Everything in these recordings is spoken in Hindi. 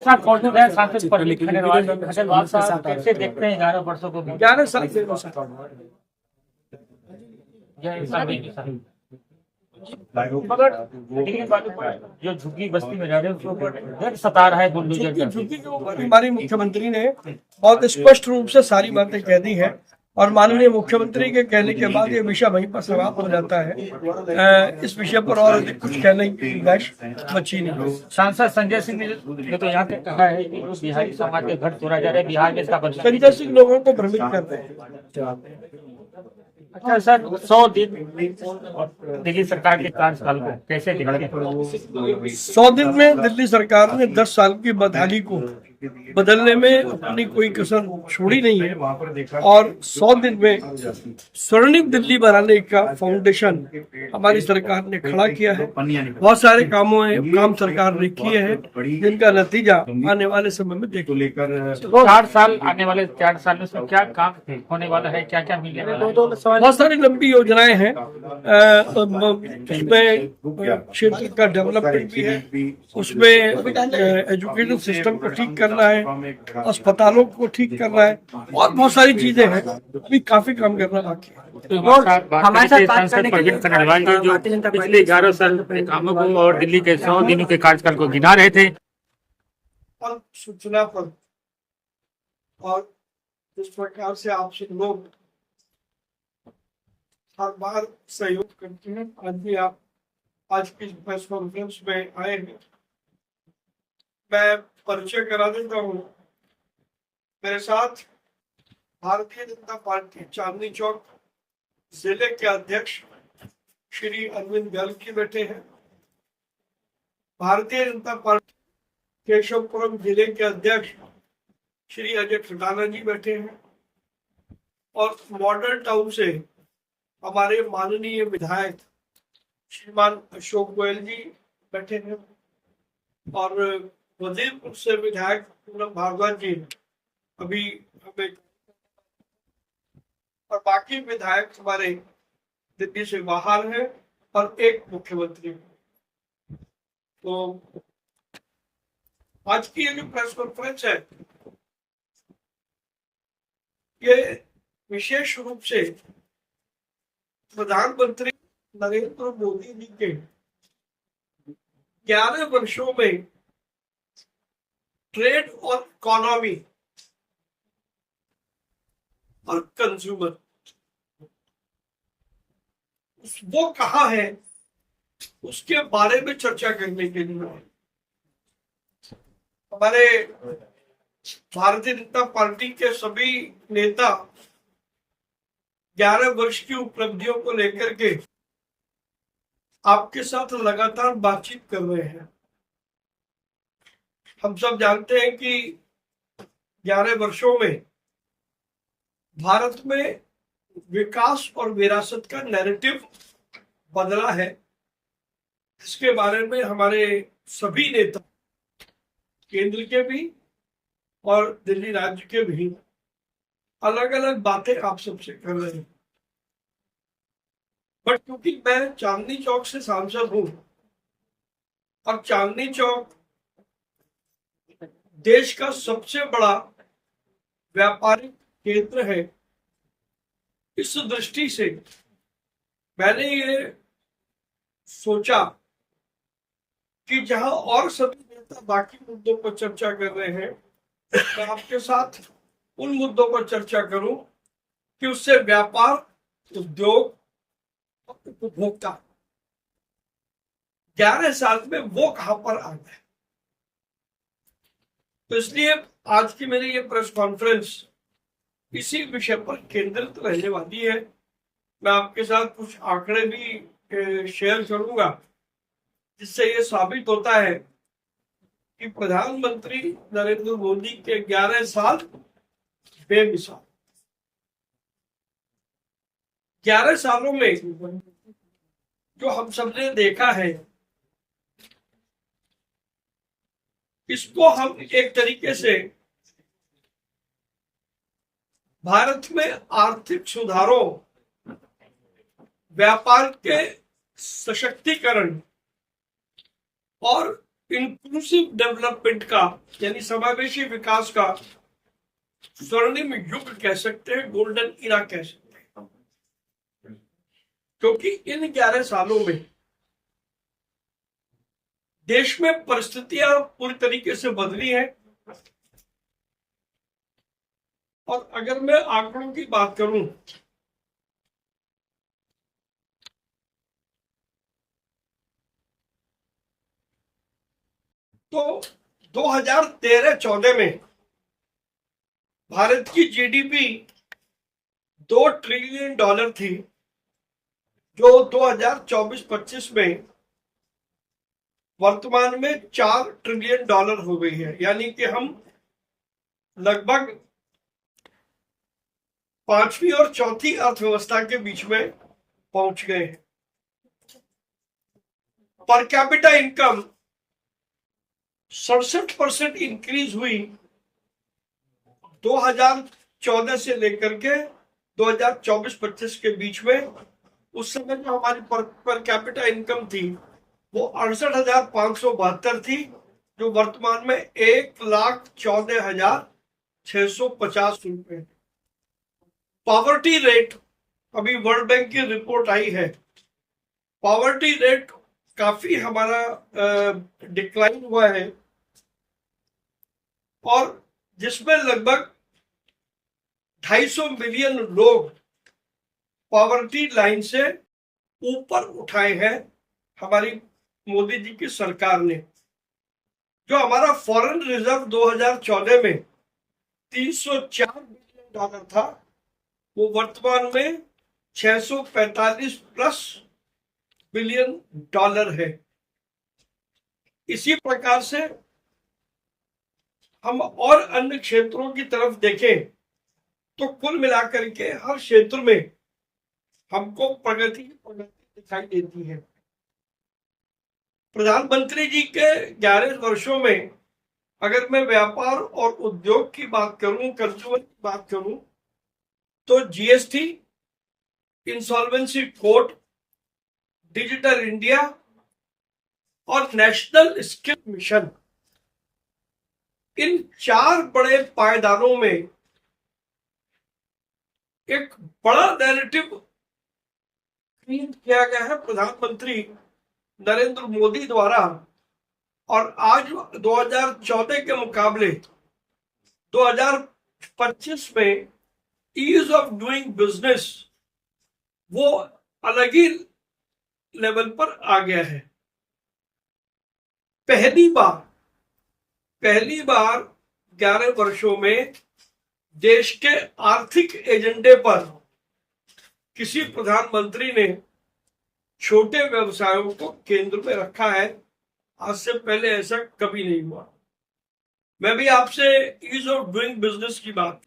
साथ मौजूद है सांसद परवीन खंडेलवाल। खंडेलवाल साहब कैसे देखते हैं 11 वर्षों को? 11 साल से मगर जो झुग्गी बस्ती में रह रहे हैं उसके ऊपर डर सता रहा है बुलडोजर का। झुग्गी के ऊपर हमारे मुख्यमंत्री ने बहुत स्पष्ट रूप से सारी बातें कह दी है और माननीय मुख्यमंत्री के कहने के बाद ये विषय वहीं पर समाप्त हो जाता है। इस विषय पर और अधिक कुछ कहने की गुंजाइश बची नहीं। सांसद संजय सिंह ने तो यहाँ तक कहा है कि बिहारी समाज के घर तोड़ा जा रहा है, बिहार में इसका संजय सिंह लोगों को भ्रमित कर रहे हैं। अच्छा सर, 100 दिन दिल्ली सरकार के कार्यकाल को कैसे देखते हैं? 100 दिन में दिल्ली सरकार ने 10 साल की बदहाली को बदलने में अपनी कोई कसर छोड़ी नहीं है और 100 दिन में स्वर्णिम दिल्ली बनाने का फाउंडेशन हमारी सरकार ने खड़ा किया है। बहुत सारे काम सरकार ने किए हैं जिनका नतीजा आने वाले समय में देख लेकर 4 साल आने वाले 4 साल में उसमें क्या काम होने वाला है, क्या क्या मिलने वाला है? बहुत सारी लंबी योजनाएं हैं। उसमें क्षेत्र का डेवलपमेंट भी है, उसमें एजुकेशन सिस्टम को ठीक करना है, अस्पतालों को ठीक करना है और बहुत सारी चीजें हैं। अभी काफी काम करना बाकी है। हमारे साथ सांसद परवीन खंडेलवाल जी जो पिछले 11 साल के कामों को और दिल्ली के 100 दिनों के कार्यकाल को गिना रहे थे। और सूचना पर और जिस प्रकार से आपसे लोग हर बार सहयोग करते हैं, आज भी आप आज की प्रेस कॉन्फ्रेंस में आए हैं। मैं परिचय करा देता हूँ। मेरे साथ भारतीय जनता पार्टी चांदनी चौक जिले के अध्यक्ष श्री अरविंद गर्ग जी बैठे हैं। भारतीय जनता पार्टी केशवपुरम जिले के अध्यक्ष श्री अजय ठटाना जी बैठे हैं और मॉडल टाउन से हमारे माननीय विधायक श्रीमान अशोक गोयल जी बैठे हैं और वजीरपुर से विधायक पूनम भारद्वाज जी अभी हमें और बाकी विधायक हमारे दिल्ली से बाहर हैं और एक मुख्यमंत्री। तो आज की ये जो प्रेस कॉन्फ्रेंस है ये विशेष रूप से प्रधानमंत्री नरेंद्र मोदी जी के 11 वर्षों में ट्रेड और इकोनॉमी और कंज्यूमर वो कहाँ है उसके बारे में चर्चा करने के लिए हमारे भारतीय जनता पार्टी के सभी नेता 11 वर्ष की उपलब्धियों को लेकर के आपके साथ लगातार बातचीत कर रहे हैं। हम सब जानते हैं कि 11 वर्षों में भारत में विकास और विरासत का नैरेटिव बदला है, इसके बारे में हमारे सभी नेता केंद्र के भी और दिल्ली राज्य के भी अलग अलग बातें आप सबसे कर रहे हैं। बट क्योंकि मैं चांदनी चौक से सांसद हूं और चांदनी चौक देश का सबसे बड़ा व्यापारिक केंद्र है, इस दृष्टि से मैंने ये सोचा कि जहां और सभी नेता बाकी मुद्दों पर चर्चा कर रहे हैं, मैं आपके साथ उन मुद्दों पर चर्चा करूं कि उससे व्यापार, उद्योग और उपभोक्ता 11 साल में वो कहां पर आ गए। तो इसलिए आज की मेरी ये प्रेस कॉन्फ्रेंस इसी विषय पर केंद्रित रहने वाली है। मैं आपके साथ कुछ आंकड़े भी शेयर करूंगा जिससे ये साबित होता है कि प्रधानमंत्री नरेंद्र मोदी के 11 साल बेमिसाल। 11 सालों में जो हम सबने देखा है इसको हम एक तरीके से भारत में आर्थिक सुधारों, व्यापार के सशक्तिकरण और इंक्लूसिव डेवलपमेंट का यानी समावेशी विकास का स्वर्णिम युग कह सकते हैं, गोल्डन इरा कह सकते हैं, क्योंकि इन 11 सालों में देश में परिस्थितियां पूरी तरीके से बदली हैं। और अगर मैं आंकड़ों की बात करूं तो 2013-14 में भारत की जीडीपी $2 ट्रिलियन थी, जो 2024-25 में वर्तमान में $4 ट्रिलियन हो गई है। यानी कि हम लगभग 5वीं और चौथी अर्थव्यवस्था के बीच में पहुंच गए हैं। पर कैपिटा इनकम 67% इंक्रीज हुई 2014 से लेकर के 2024-25 के बीच में। उस समय जो हमारी पर कैपिटा इनकम थी वो 68,572 थी, जो वर्तमान में 1,14,650 रुपए। पॉवर्टी रेट, अभी वर्ल्ड बैंक की रिपोर्ट आई है, पॉवर्टी रेट काफी हमारा डिक्लाइन हुआ है, और जिसमें लगभग 250 मिलियन लोग पॉवर्टी लाइन से ऊपर उठाए हैं हमारी मोदी जी की सरकार ने। जो हमारा फॉरेन रिजर्व 2014 में $304 बिलियन था, वो वर्तमान में 645 प्लस बिलियन है। इसी प्रकार से हम और अन्य क्षेत्रों की तरफ देखें तो कुल मिलाकर के हर क्षेत्र में हमको प्रगति दिखाई देती है। प्रधानमंत्री जी के 11 वर्षों में अगर मैं व्यापार और उद्योग की बात करूं, कंज्यूमर की बात करूं, तो GST, insolvency code, digital India और नेशनल स्किल मिशन, इन 4 बड़े पायदानों में एक बड़ा नैरेटिव क्रिएट किया गया है प्रधानमंत्री नरेंद्र मोदी द्वारा। और आज 2014 के मुकाबले 2025 में ईज ऑफ डूइंग बिजनेस वो अलग ही लेवल पर आ गया है। पहली बार 11 वर्षों में देश के आर्थिक एजेंडे पर किसी प्रधानमंत्री ने छोटे व्यवसायों को केंद्र में रखा है। आज से पहले ऐसा कभी नहीं हुआ। मैं भी आपसे ईज ऑफ डूइंग बिजनेस की बात,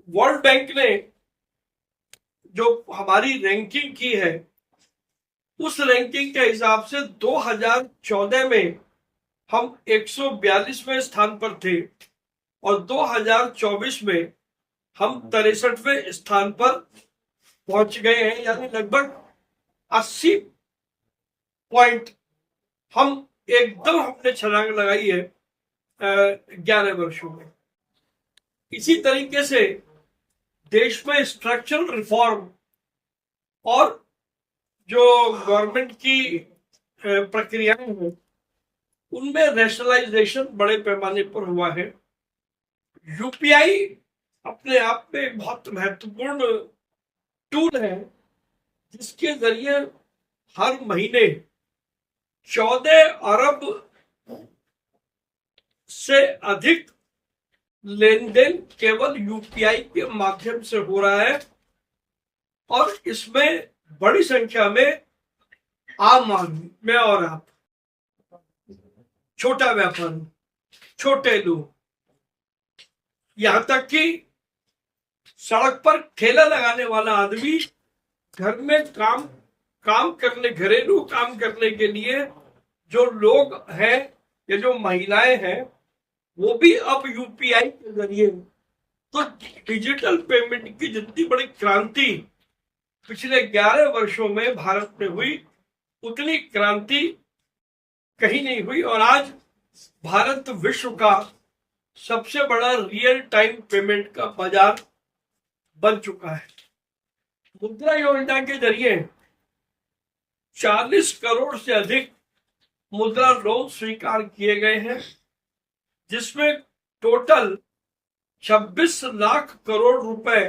वर्ल्ड बैंक ने जो हमारी रैंकिंग की है, उस रैंकिंग के हिसाब से 2014 में हम 142वें स्थान पर थे और 2024 में हम 63वें स्थान पर पहुंच गए हैं। यानी लगभग 80 पॉइंट हमने छलांग लगाई है 11 वर्षों में। इसी तरीके से देश में स्ट्रक्चरल रिफॉर्म और जो गवर्नमेंट की प्रक्रियाएं हैं, उनमें रैशनलाइजेशन बड़े पैमाने पर हुआ है। यूपीआई अपने आप में एक बहुत महत्वपूर्ण टूल है, जिसके जरिए हर महीने 14 अरब से अधिक लेन देन केवल यूपीआई के माध्यम से हो रहा है। और इसमें बड़ी संख्या में आम आदमी, मैं और आप, छोटा व्यापारी, छोटे लोग, यहां तक कि सड़क पर ठेला लगाने वाला आदमी घर में काम करने, घरेलू काम करने के लिए जो लोग हैं या जो महिलाएं हैं, वो भी अब यूपीआई के जरिए, तो डिजिटल पेमेंट की जितनी बड़ी क्रांति पिछले 11 वर्षों में भारत में हुई, उतनी क्रांति कहीं नहीं हुई और आज भारत विश्व का सबसे बड़ा रियल टाइम पेमेंट का बाजार बन चुका है। मुद्रा योजना के जरिए 40 करोड़ से अधिक मुद्रा लोन स्वीकार किए गए हैं, जिसमें टोटल 26 लाख करोड़ रुपए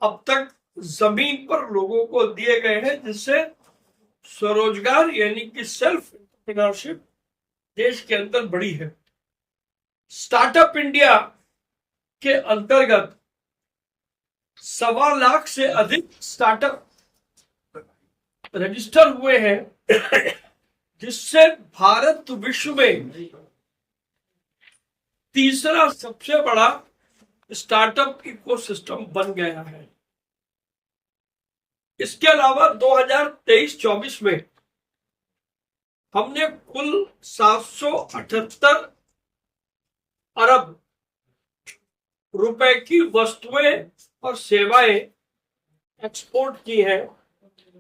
अब तक जमीन पर लोगों को दिए गए हैं, जिससे स्वरोजगार यानी कि सेल्फ एंटरप्रेन्योरशिप देश के अंदर बढ़ी है। स्टार्टअप इंडिया के अंतर्गत 1.25 लाख से अधिक स्टार्टअप रजिस्टर हुए हैं, जिससे भारत विश्व में तीसरा सबसे बड़ा स्टार्टअप इकोसिस्टम बन गया है। इसके अलावा 2023-24 में हमने कुल 778 अरब रुपए की वस्तुएं और सेवाएं एक्सपोर्ट की हैं,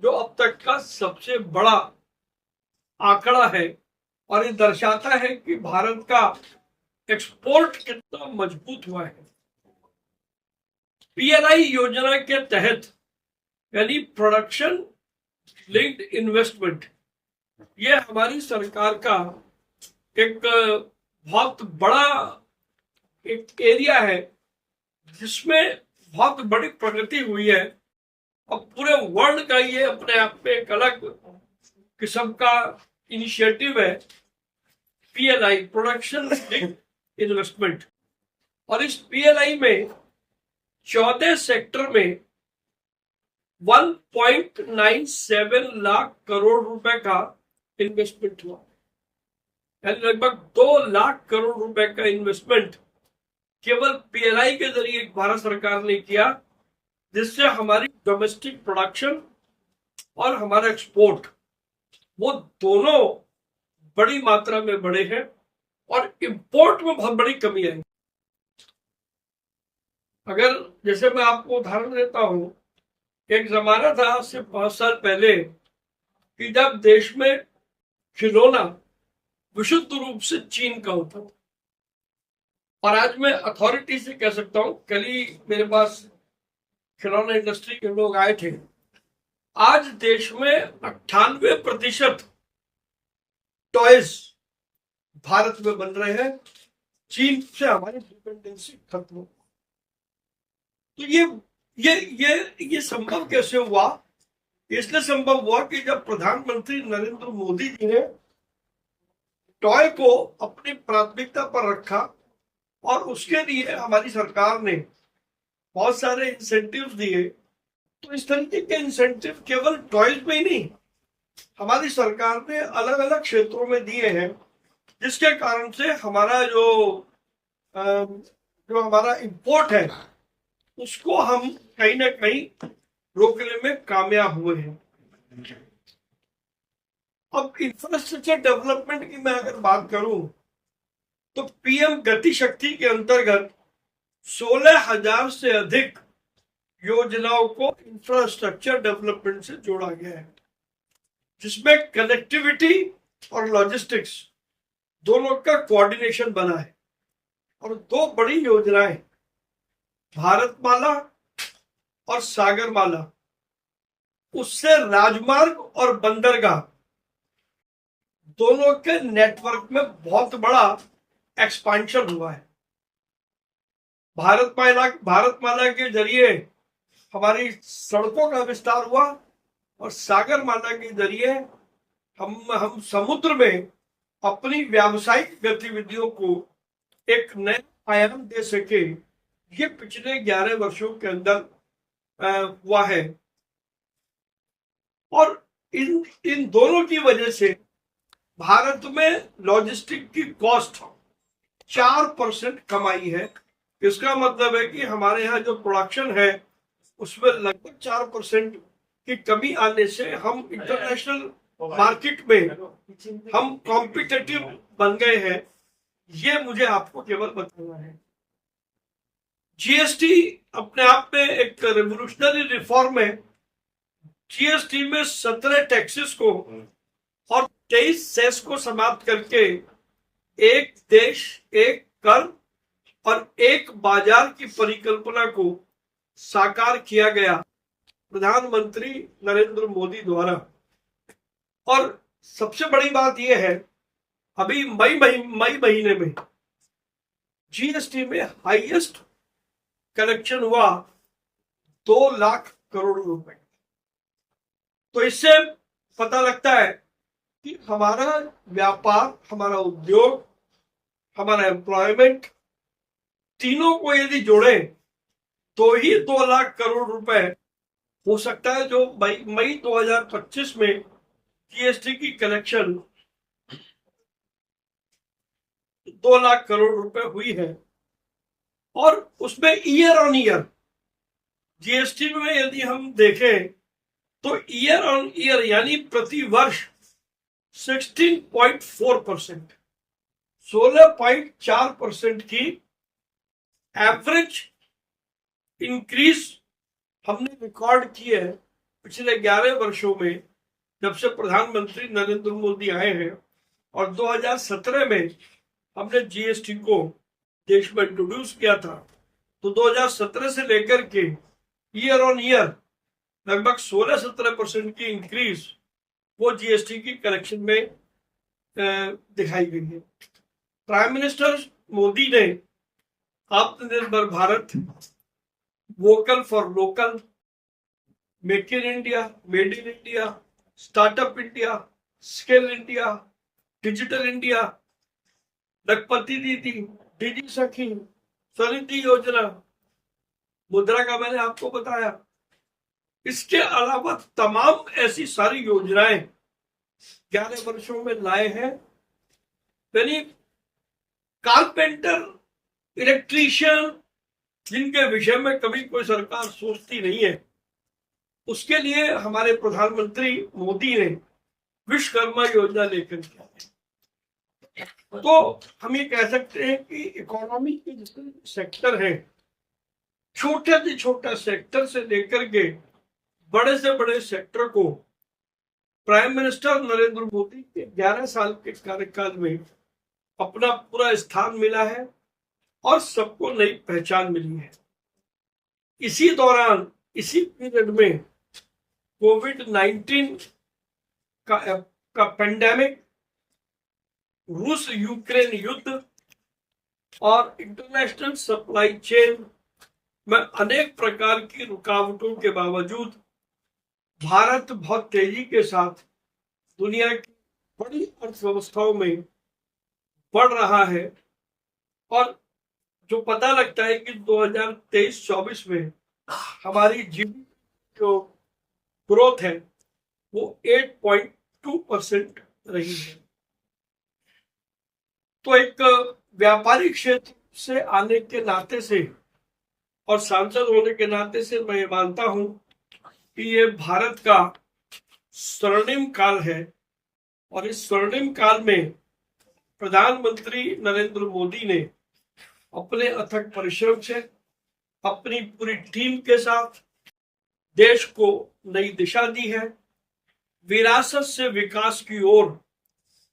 जो अब तक का सबसे बड़ा आंकड़ा है और ये दर्शाता है कि भारत का एक्सपोर्ट कितना मजबूत हुआ है। पीएलआई योजना के तहत यानी प्रोडक्शन लिंक्ड इन्वेस्टमेंट, ये हमारी सरकार का एक बहुत बड़ा एक एरिया है जिसमें बहुत बड़ी प्रगति हुई है और पूरे वर्ल्ड का ये अपने आप में एक अलग किस्म का इनिशिएटिव है, पीएलआई प्रोडक्शन लिंक्ड इन्वेस्टमेंट। और इस पीएलआई में 14 सेक्टर में 1.97 लाख करोड़ रुपए का इन्वेस्टमेंट हुआ, यानी लगभग 2 लाख करोड़ रुपए का इन्वेस्टमेंट केवल पीएलआई के जरिए भारत सरकार ने किया, जिससे हमारी डोमेस्टिक प्रोडक्शन और हमारा एक्सपोर्ट वो दोनों बड़ी मात्रा में बढ़े हैं और इंपोर्ट में बहुत बड़ी कमी आई। अगर जैसे मैं आपको उदाहरण देता हूं, एक जमाना था आज से 5 साल पहले कि जब देश में खिलौना विशुद्ध रूप से चीन का होता था, और आज मैं अथॉरिटी से कह सकता हूं, कल ही मेरे पास खिलौना इंडस्ट्री के लोग आए थे, आज देश में 98% टॉयज भारत में बन रहे हैं, चीन से हमारी डिपेंडेंसी खत्म हो। तो ये संभव कैसे हुआ? इसलिए संभव हुआ कि जब प्रधानमंत्री नरेंद्र मोदी जी ने टॉय को अपनी प्राथमिकता पर रखा और उसके लिए हमारी सरकार ने बहुत सारे इंसेंटिव्स दिए। तो इस तरीके के इंसेंटिव केवल टॉयज में ही नहीं, हमारी सरकार ने अलग अलग क्षेत्रों में दिए हैं, जिसके कारण से हमारा जो हमारा इंपोर्ट है उसको हम कहीं ना कहीं रोकने में कामयाब हुए हैं। अब इंफ्रास्ट्रक्चर डेवलपमेंट की मैं अगर बात करूं तो पीएम गति शक्ति के अंतर्गत 16,000 से अधिक योजनाओं को इंफ्रास्ट्रक्चर डेवलपमेंट से जोड़ा गया है, जिसमें कनेक्टिविटी और लॉजिस्टिक्स दोनों का कोऑर्डिनेशन बना है। और 2 बड़ी योजनाएं, भारतमाला और सागरमाला, उससे राजमार्ग और बंदरगाह दोनों के नेटवर्क में बहुत बड़ा एक्सपांशन हुआ है। भारतमाला के जरिए हमारी सड़कों का विस्तार हुआ और सागरमाला के जरिए हम समुद्र में अपनी व्यावसायिक गतिविधियों को एक नया आयाम दे सके। ये पिछले 11 वर्षों के अंदर हुआ है और इन दोनों की वजह से भारत में लॉजिस्टिक की कॉस्ट 4% कम आई है। इसका मतलब है कि हमारे यहाँ जो प्रोडक्शन है उसमें लगभग 4% की कमी आने से हम इंटरनेशनल मार्केट में हम कॉम्पिटिटिव बन गए हैं। ये मुझे आपको केवल बताना है। जीएसटी अपने आप में एक रेवोल्यूशनरी रिफॉर्म है। जीएसटी में 17 टैक्सेस को और 23 सेस को समाप्त करके एक देश एक कर और एक बाजार की परिकल्पना को साकार किया गया प्रधानमंत्री नरेंद्र मोदी द्वारा। और सबसे बड़ी बात यह है, अभी मई महीने में जीएसटी में हाईएस्ट कलेक्शन हुआ 2 लाख करोड़ रुपए। तो इससे पता लगता है कि हमारा व्यापार, हमारा उद्योग, हमारा एम्प्लॉयमेंट, तीनों को यदि जोड़े तो ही 2 लाख करोड़ रुपए हो सकता है, जो मई 2025 में जीएसटी की कलेक्शन 2 लाख करोड़ रुपए हुई है। और उसमें ईयर ऑन ईयर जीएसटी में यदि हम देखें तो ईयर ऑन ईयर यानी प्रति वर्ष 16.4%, 16.4% की एवरेज इंक्रीज हमने रिकॉर्ड की है पिछले 11 वर्षों में, जब से प्रधानमंत्री नरेंद्र मोदी आए हैं। और 2017 में हमने जीएसटी को देश में इंट्रोड्यूस किया था, तो 2017 से लेकर के ईयर ऑन ईयर लगभग 16-17% की इंक्रीज वो जीएसटी की कलेक्शन में दिखाई गई है। प्राइम मिनिस्टर मोदी ने आत्मनिर्भर Bharat, vocal for local, make in India, made in India, startup India, skill India, digital India, लखपति दीदी, डीजी सखी, स्वनिधि योजना, मुद्रा का मैंने आपको बताया। इसके अलावा तमाम ऐसी सारी योजनाएं 11 वर्षों में लाए हैं। यानी कारपेंटर, इलेक्ट्रीशियन, जिनके विषय में कभी कोई सरकार सोचती नहीं है, उसके लिए हमारे प्रधानमंत्री मोदी ने विश्वकर्मा योजना लेकर के आए। तो हम ये कह सकते हैं कि इकोनॉमी के जितने सेक्टर हैं, छोटे से छोटा सेक्टर से लेकर के बड़े से बड़े सेक्टर को प्राइम मिनिस्टर नरेंद्र मोदी के 11 साल के कार्यकाल में अपना पूरा स्थान मिला है और सबको नई पहचान मिली है। इसी दौरान, इसी पीरियड में कोविड-19 का पेंडेमिक, रूस यूक्रेन युद्ध और इंटरनेशनल सप्लाई चेन में अनेक प्रकार की रुकावटों के बावजूद भारत बहुत तेजी के साथ दुनिया की बड़ी अर्थव्यवस्थाओं में बढ़ रहा है। और जो पता लगता है कि 2023-24 में हमारी जीडीपी जो ग्रोथ है वो 8.2% रही है। तो एक व्यापारिक क्षेत्र से आने के नाते से और सांसद होने के नाते से मैं मानता हूं कि ये भारत का स्वर्णिम काल है। और इस स्वर्णिम काल में प्रधानमंत्री नरेंद्र मोदी ने अपने अथक परिश्रम से, अपनी पूरी टीम के साथ देश को नई दिशा दी है। विरासत से विकास की ओर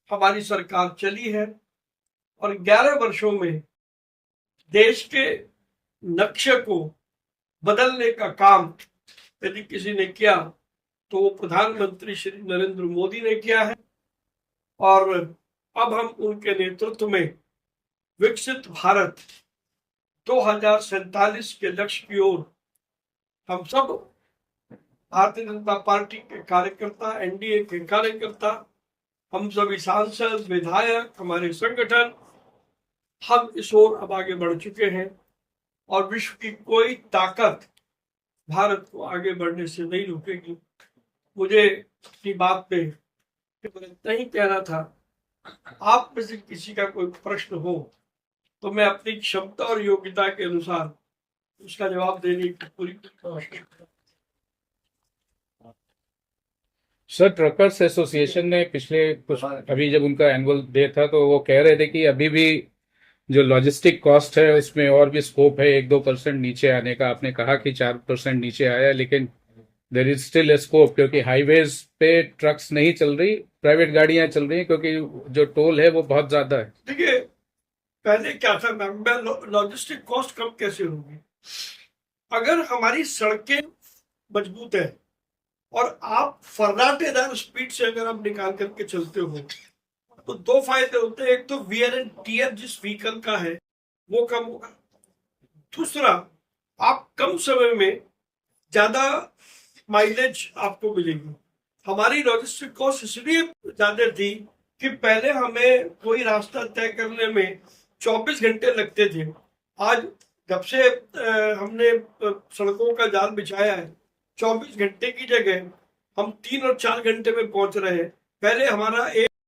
हमारी सरकार चली है और 11 वर्षों में देश के नक्शे को बदलने का काम यदि किसी ने किया तो वो प्रधानमंत्री श्री नरेंद्र मोदी ने किया है। और अब हम उनके नेतृत्व में विकसित भारत 2047 के लक्ष्य की ओर हम सब भारतीय जनता पार्टी के कार्यकर्ता, एनडीए के कार्यकर्ता, हम सभी सांसद, विधायक, हमारे संगठन, हम इस ओर अब आगे बढ़ चुके हैं। और विश्व की कोई ताकत भारत को आगे बढ़ने से नहीं रोकेगी। मुझे अपनी बात पे इतना ही कहना था। आप में से किसी का कोई प्रश्न हो तो मैं अपनी क्षमता और योग्यता के अनुसार उसका जवाब देने की पूरी कोशिश करूंगा। सर, ट्रकर्स एसोसिएशन ने पिछले कुछ अभी जब उनका एनुअल डे था तो वो कह रहे थे कि अभी भी जो लॉजिस्टिक कॉस्ट है उसमें और भी स्कोप है 1-2% नीचे आने का। आपने कहा कि 4% नीचे आया, लेकिन there is still a scope, क्योंकि हाईवेज पे ट्रक्स नहीं चल रही, प्राइवेट गाड़ियां चल रही हैं, क्योंकि जो टोल है वो बहुत ज्यादा है। देखिए, पहले क्या था मैम, लॉजिस्टिक कॉस्ट कम कैसे होगी? अगर हमारी सड़कें मजबूत है और आप फर्राटेदार स्पीड से अगर आप निकाल करके चलते हो तो दो फायदे होते हैं। एक तो वियर एंड टीयर जिस व्हीकल का है वो कम होगा, दूसरा आप कम समय में ज्यादा माइलेज आपको मिलेगी। हमारी लॉजिस्टिक कॉस्ट इसलिए ज्यादा थी कि पहले हमें कोई रास्ता तय करने में 24 घंटे लगते थे। आज जब से हमने सड़कों का जाल बिछाया है, 24 घंटे की जगह हम 3 और 4 घंटे में पहुंच रहे हैं। पहले हमारा